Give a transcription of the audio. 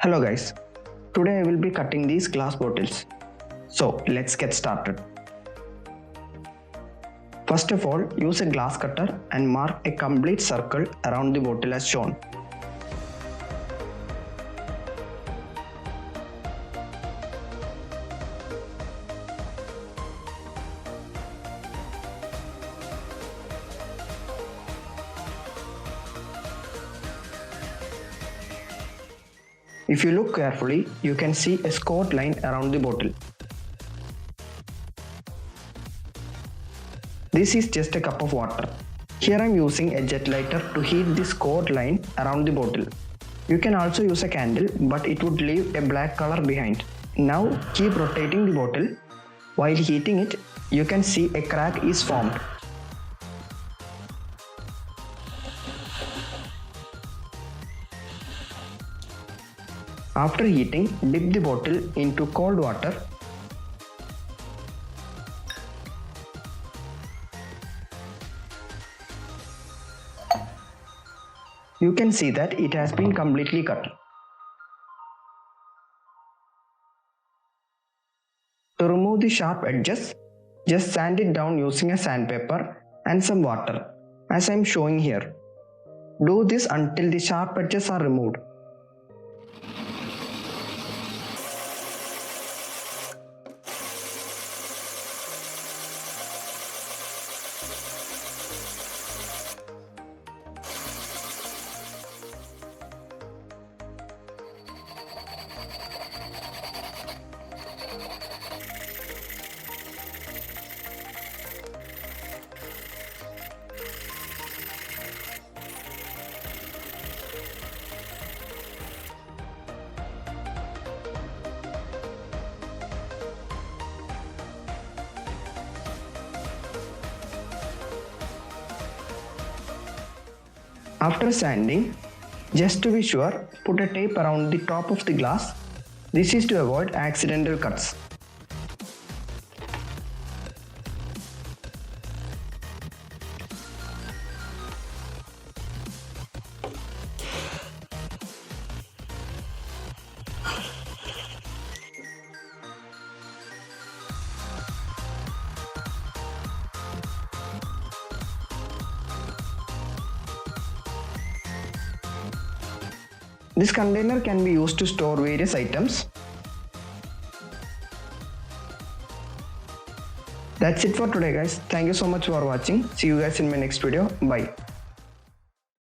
Hello guys, today I will be cutting these glass bottles. So let's get started. First of all, use a glass cutter and mark a complete circle around the bottle as shown. If you look carefully, you can see a scored line around the bottle. This is just a cup of water. Here I am using a jet lighter to heat the scored line around the bottle. You can also use a candle, but it would leave a black color behind. Now keep rotating the bottle. While heating it, you can see a crack is formed. After heating, dip the bottle into cold water. You can see that it has been completely cut. To remove the sharp edges, just sand it down using a sandpaper and some water, as I am showing here. Do this until the sharp edges are removed. After sanding, just to be sure, put a tape around the top of the glass. This is to avoid accidental cuts. This container can be used to store various items. That's it for today guys. Thank you so much for watching. See you guys in my next video. Bye.